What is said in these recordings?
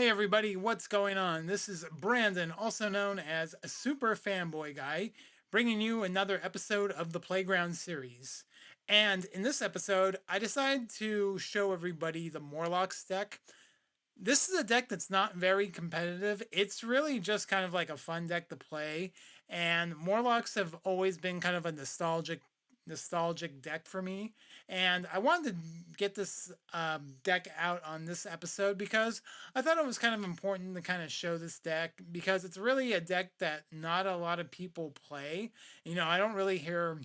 Hey everybody, what's going on? This is Brandon, also known as Super Fanboy Guy, bringing you another episode of the Playground series. And in this episode, I decided to show everybody the Morlocks deck. This is a deck that's not very competitive. It's really just kind of like a fun deck to play. And Morlocks have always been kind of a nostalgic deck for me. And I wanted to get this deck out on this episode because I thought it was kind of important to kind of show this deck because it's really a deck that not a lot of people play. I don't really hear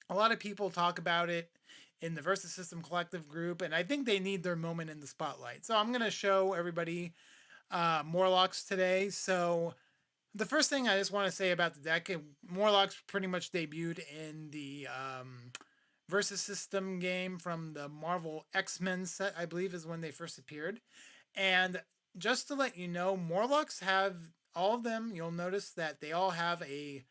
a lot of people talk about it in the Versus System Collective group, and I think they need their moment in the spotlight. So I'm going to show everybody Morlocks today. So the first thing I just want to say about the deck, Morlocks pretty much debuted in the Versus System game from the Marvel X-Men set, I believe is when they first appeared. And just to let you know, Morlocks have all of them. You'll notice that they all have a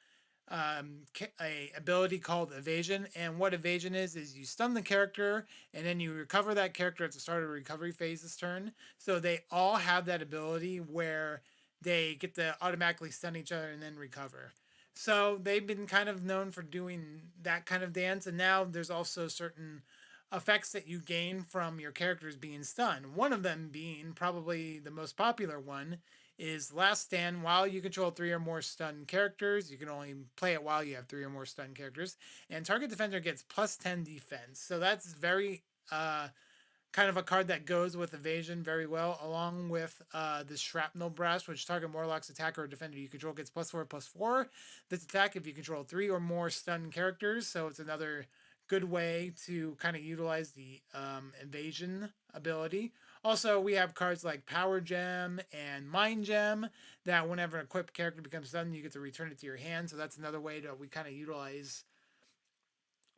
ability called evasion, and what evasion is you stun the character and then you recover that character at the start of the recovery phase this turn. So they all have that ability where they get to automatically stun each other and then recover. So they've been kind of known for doing that kind of dance, and now there's also certain effects that you gain from your characters being stunned. One of them being probably the most popular one is Last Stand. While you control 3 or more stunned characters, you can only play it while you have 3 or more stunned characters, and target defender gets plus 10 defense. So that's very kind of a card that goes with evasion very well, along with the shrapnel brass, which target Morlock's attacker or defender you control gets +4/+4. This attack if you control 3 or more stunned characters. So it's another good way to kind of utilize the evasion ability. Also, we have cards like Power Gem and Mind Gem that whenever an equipped character becomes stunned, you get to return it to your hand. So that's another way that we kind of utilize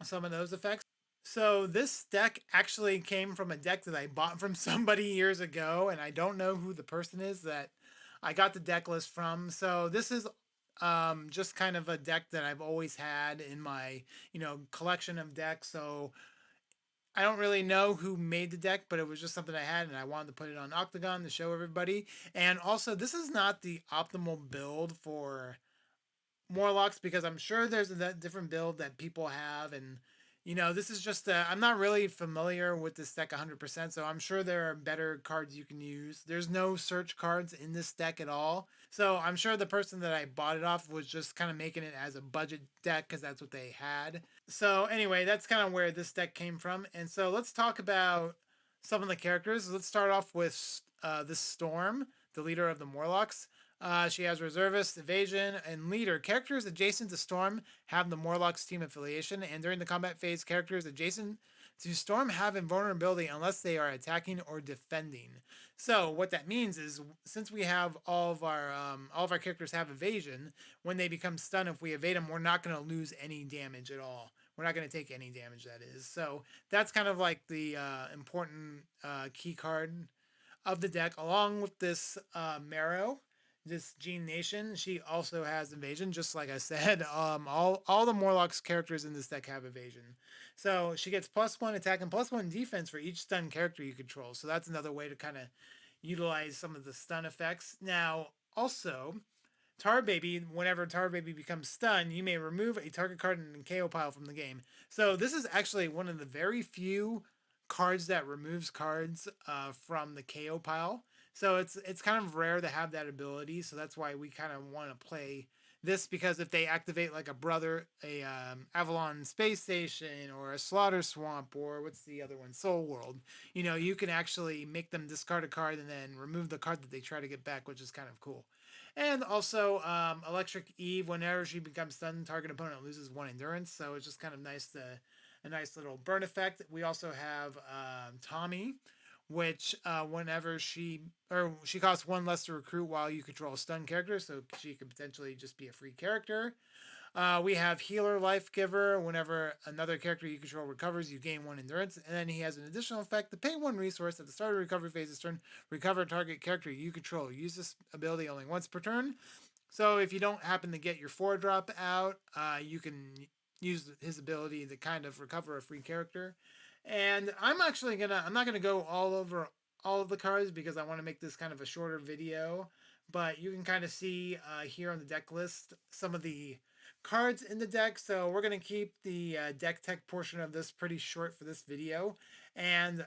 some of those effects. So this deck actually came from a deck that I bought from somebody years ago, and I don't know who the person is that I got the deck list from. So this is just kind of a deck that I've always had in my collection of decks. So I don't really know who made the deck, but it was just something I had, and I wanted to put it on Octagon to show everybody. And also, this is not the optimal build for Morlocks because I'm sure there's a different build that people have, and this is just I'm not really familiar with this deck 100%, so I'm sure there are better cards you can use. There's no search cards in this deck at all, so I'm sure the person that I bought it off was just kind of making it as a budget deck because that's what they had. So anyway, that's kind of where this deck came from, and so let's talk about some of the characters. Let's start off with the Storm, the leader of the Morlocks. She has Reservist, Evasion, and Leader. Characters adjacent to Storm have the Morlocks team affiliation, and during the combat phase, characters adjacent to Storm have invulnerability unless they are attacking or defending. So what that means is, since we have all of our characters have evasion, when they become stunned, if we evade them, we're not going to lose any damage at all. We're not going to take any damage, that is. So that's kind of like the important key card of the deck, along with this Marrow, this Gene Nation. She also has evasion, just like I said. All the Morlocks characters in this deck have evasion. So she gets +1 attack and +1 defense for each stun character you control. So that's another way to kind of utilize some of the stun effects. Now, also, Tar Baby, whenever Tar Baby becomes stunned, you may remove a target card in the KO pile from the game. So this is actually one of the very few cards that removes cards from the KO pile. So it's kind of rare to have that ability. So that's why we kind of want to play this, because if they activate like a Avalon Space Station or a Slaughter Swamp, or what's the other one, Soul World, you can actually make them discard a card and then remove the card that they try to get back, which is kind of cool. And also, Electric Eve, whenever she becomes stunned, target opponent loses 1 endurance. So it's just kind of nice a nice little burn effect. We also have Tommy, which whenever she costs 1 less to recruit while you control a stun character, so she could potentially just be a free character. We have Healer Life Giver. Whenever another character you control recovers, you gain 1 endurance. And then he has an additional effect to pay 1 resource at the start of the recovery phase this turn. Recover target character you control. Use this ability only once per turn. So if you don't happen to get your 4-drop out, you can use his ability to kind of recover a free character. And I'm not gonna go all over all of the cards because I want to make this kind of a shorter video. But you can kind of see here on the deck list some of the cards in the deck. So we're going to keep the deck tech portion of this pretty short for this video. And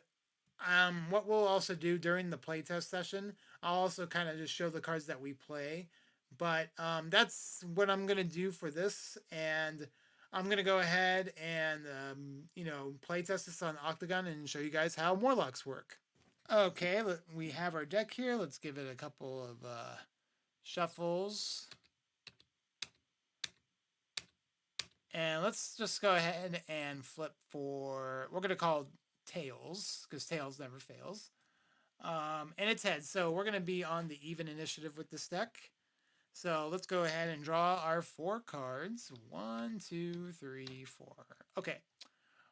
what we'll also do during the playtest session, I'll also kind of just show the cards that we play. But that's what I'm going to do for this. And I'm going to go ahead and, playtest this on Octagon and show you guys how Morlocks work. Okay, we have our deck here. Let's give it a couple of shuffles. And let's just go ahead and flip for, we're going to call tails, because tails never fails. And it's heads, so we're going to be on the even initiative with this deck. So let's go ahead and draw our 4 cards. 1, 2, 3, 4. Okay,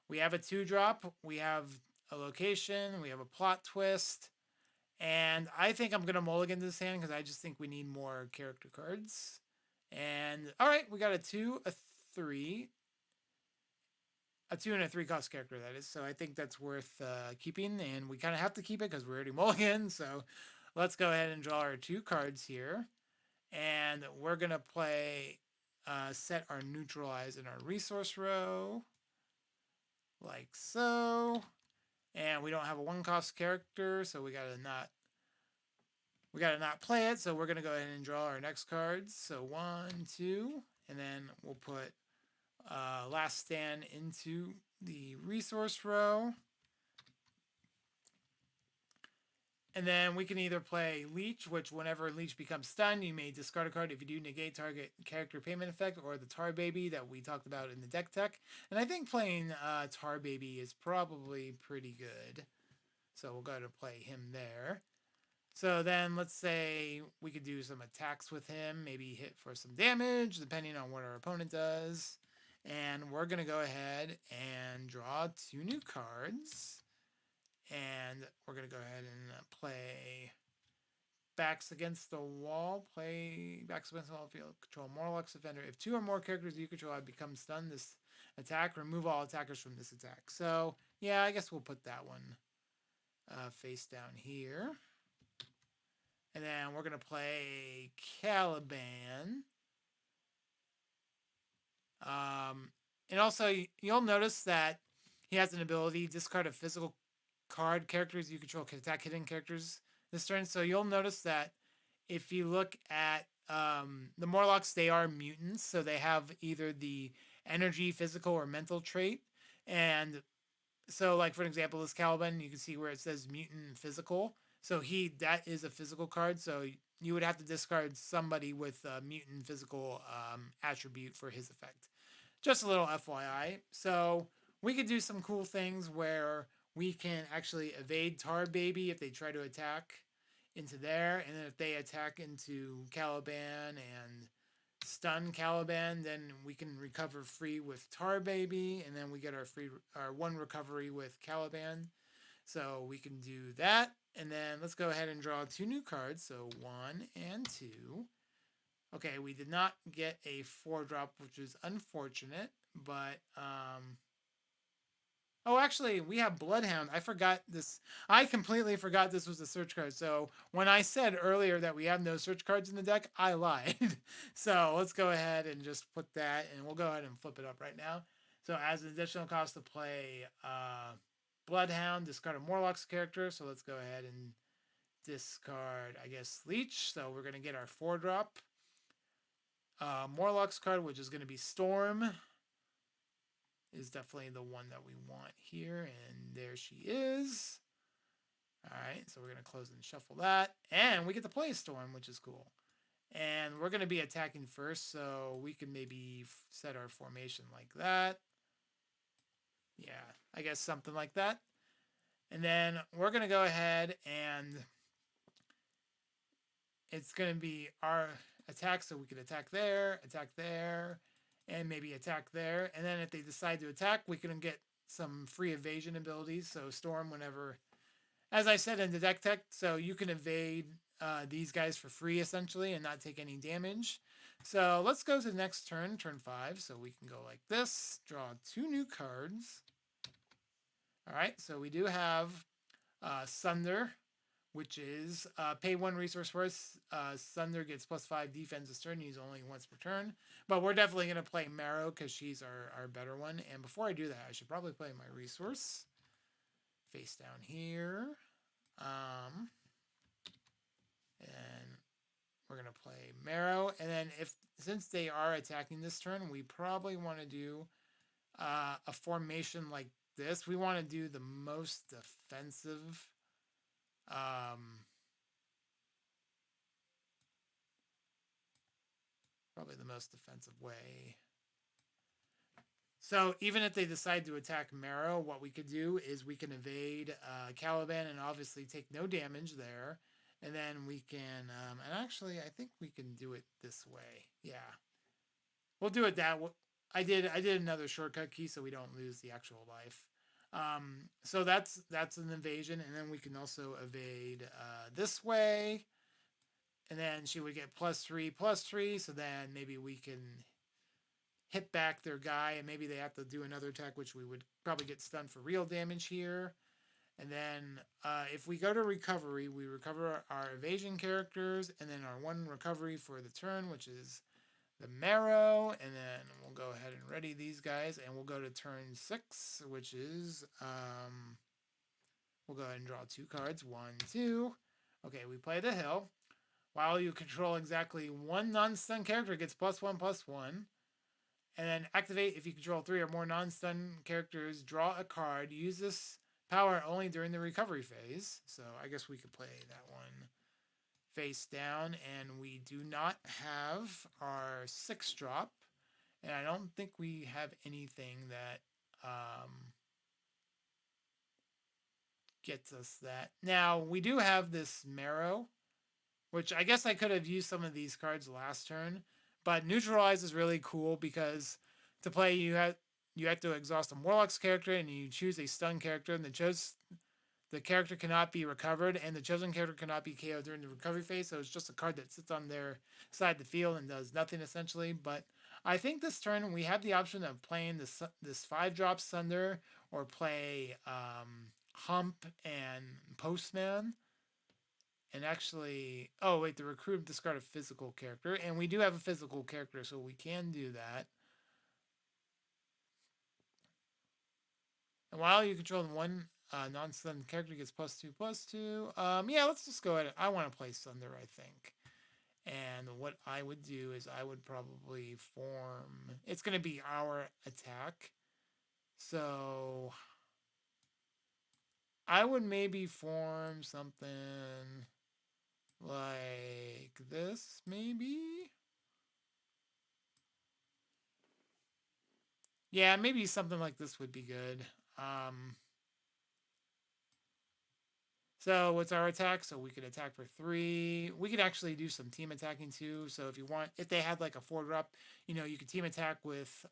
we have a 2-drop, we have a location, we have a plot twist, and I think I'm going to mulligan this hand because I just think we need more character cards. And, alright, we got a 2, a 3, a 2 and a 3 cost character, that is. So I think that's worth keeping, and we kind of have to keep it because we're already mulligan. So let's go ahead and draw our 2 cards here. And we're going to play, set our neutralize in our resource row, like so. And we don't have a 1-cost character, so we gotta not play it. So we're going to go ahead and draw our next cards. So 1, 2, and then we'll put last stand into the resource row. And then we can either play Leech, which whenever Leech becomes stunned, you may discard a card if you do negate target character payment effect, or the Tar Baby that we talked about in the deck tech. And I think playing Tar Baby is probably pretty good. So we'll go to play him there. So then let's say we could do some attacks with him, maybe hit for some damage, depending on what our opponent does. And we're going to go ahead and draw 2 new cards. And we're going to go ahead and play Backs Against the Wall. Play Backs Against the Wall field. Control Morlocks Offender. If 2 or more characters you control have become stunned this attack, remove all attackers from this attack. So, yeah, I guess we'll put that one face down here. And then we're going to play Caliban. And also, you'll notice that he has an ability, discard a physical card. Characters you control can attack hidden characters this turn. So you'll notice that if you look at the Morlocks, they are mutants. So they have either the energy, physical, or mental trait. And so, like, for an example, this Caliban, you can see where it says mutant physical. So that is a physical card. So you would have to discard somebody with a mutant physical attribute for his effect. Just a little FYI. So we could do some cool things where we can actually evade Tar Baby if they try to attack into there. And then if they attack into Caliban and stun Caliban, then we can recover free with Tar Baby. And then we get our 1 recovery with Caliban. So we can do that. And then let's go ahead and draw 2 new cards. So 1 and 2. Okay, we did not get a 4-drop, which is unfortunate. But, oh, actually, we have Bloodhound. I forgot this. I completely forgot this was a search card. So when I said earlier that we have no search cards in the deck, I lied. So let's go ahead and just put that, and we'll go ahead and flip it up right now. So as an additional cost to play Bloodhound, discard a Morlocks character. So let's go ahead and discard, I guess, Leech. So we're going to get our 4-drop Morlocks card, which is going to be Storm. Is definitely the one that we want here. And there she is. All right, so we're going to close and shuffle that. And we get to play Storm, which is cool. And we're going to be attacking first, so we can maybe set our formation like that. Yeah, I guess something like that. And then we're going to go ahead and it's going to be our attack, so we can attack there, and maybe attack there. And then if they decide to attack, we can get some free evasion abilities. So Storm whenever, as I said in the deck tech, so you can evade these guys for free essentially and not take any damage. So let's go to the next turn, turn 5. So we can go like this, draw 2 new cards. All right, so we do have Sunder. which is pay 1 resource for us. Sunder gets +5 defense this turn, use only once per turn. But we're definitely going to play Marrow because she's our better one. And before I do that, I should probably play my resource. Face down here. And we're going to play Marrow. And then since they are attacking this turn, we probably want to do a formation like this. We want to do the most defensive probably the most defensive way. So even if they decide to attack Marrow, what we could do is we can evade Caliban and obviously take no damage there. And then we can, and actually I think we can do it this way. Yeah, we'll do it that way. I did another shortcut key so we don't lose the actual life. So that's an evasion, and then we can also evade this way. And then she would get +3/+3, so then maybe we can hit back their guy, and maybe they have to do another attack, which we would probably get stunned for real damage here. And then if we go to recovery, we recover our evasion characters, and then our 1 recovery for the turn, which is the Marrow. And then we'll go ahead and ready these guys, and we'll go to turn 6, which is, we'll go ahead and draw 2 cards, 1, 2. Okay, we play the Hill. While you control exactly 1 non-stun character, gets +1/+1. And then activate if you control 3 or more non-stun characters, draw a card. Use this power only during the recovery phase. So I guess we could play that one face down. And we do not have our 6-drop. And I don't think we have anything that gets us that. Now, we do have this Marrow, which I guess I could have used some of these cards last turn. But Neutralize is really cool because to play you have to exhaust a Morlocks character and you choose a stun character, and the character cannot be recovered, and the chosen character cannot be KO'd during the recovery phase. So it's just a card that sits on their side of the field and does nothing essentially. But I think this turn we have the option of playing this 5-drop Sunder or play Hump and Postman. And actually, oh wait, the recruit discard a physical character, and we do have a physical character, so we can do that. And while you control 1 non-stun character, gets +2/+2. Yeah, let's just go ahead. I want to play Sunder, I think. And what I would do is I would probably form. It's going to be our attack, so I would maybe form something like this, maybe? Yeah, maybe something like this would be good. So what's our attack? So we could attack for 3. We could actually do some team attacking too. So if you want, if they had like a 4-drop, you could team attack with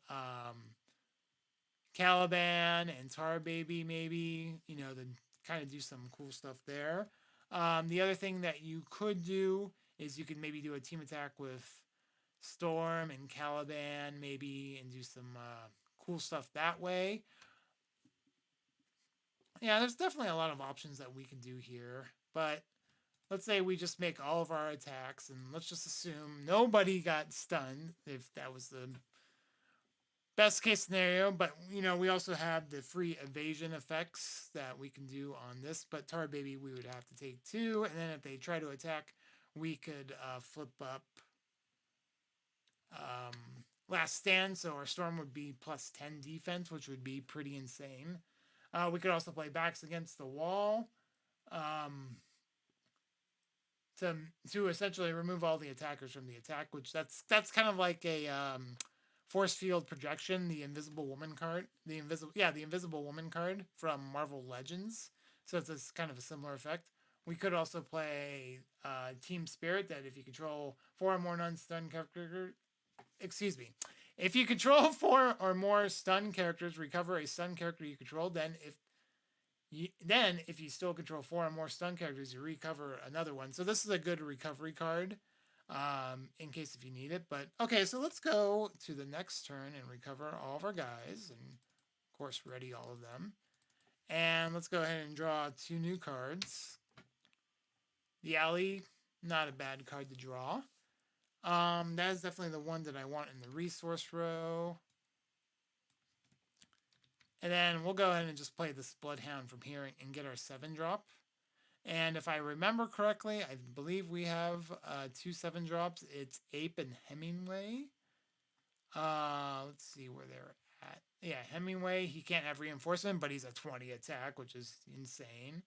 Caliban and Tar Baby maybe, then kind of do some cool stuff there. The other thing that you could do is you could maybe do a team attack with Storm and Caliban maybe and do some cool stuff that way. Yeah, there's definitely a lot of options that we can do here. But let's say we just make all of our attacks, and let's just assume nobody got stunned if that was the best case scenario. But, we also have the free evasion effects that we can do on this. But Tar Baby, we would have to take 2. And then if they try to attack, we could flip up Last Stand. So our Storm would be +10 defense, which would be pretty insane. We could also play Backs Against the Wall to essentially remove all the attackers from the attack, which that's kind of like a force field projection, the Invisible Woman card, the Invisible Woman card from Marvel Legends. So it's kind of a similar effect. We could also play Team Spirit, that if you control 4 or more non-stun characters, if you control 4 or more stun characters, recover a stun character you control. Then if you still control 4 or more stun characters, you recover another one. So this is a good recovery card in case if you need it. But okay, so let's go to the next turn and recover all of our guys, and of course ready all of them. And let's go ahead and draw 2 new cards. The alley, not a bad card to draw. That is definitely the one that I want in the resource row. And then we'll go ahead and just play this Bloodhound from here and get our 7-drop. And if I remember correctly, I believe we have 2 7-drops. It's Ape and Hemingway. Let's see where they're at. Yeah, Hemingway, he can't have reinforcement, but he's a 20 attack, which is insane.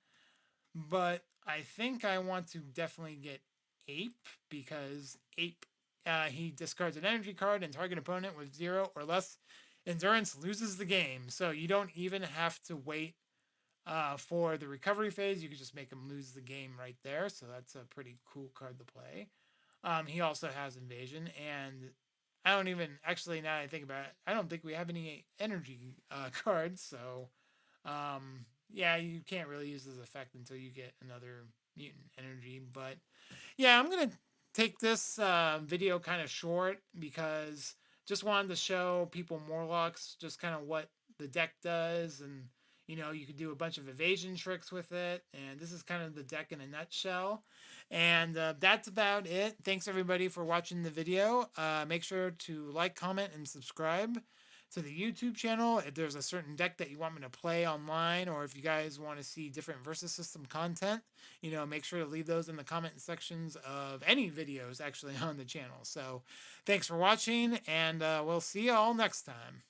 But I think I want to definitely get Ape, because Ape, he discards an energy card and target opponent with 0 or less endurance loses the game. So you don't even have to wait for the recovery phase. You can just make him lose the game right there. So that's a pretty cool card to play. He also has Invasion, and I don't even, actually, now that I think about it, I don't think we have any energy cards. So yeah, you can't really use this effect until you get another mutant energy. But yeah, I'm gonna take this video kind of short, because just wanted to show people Morlocks, just kind of what the deck does, and you can do a bunch of evasion tricks with it, and this is kind of the deck in a nutshell. And that's about it. Thanks everybody for watching the video. Make sure to like, comment, and subscribe to the YouTube channel. If there's a certain deck that you want me to play online, or if you guys want to see different versus system content, make sure to leave those in the comment sections of any videos actually on the channel. So thanks for watching, and we'll see you all next time.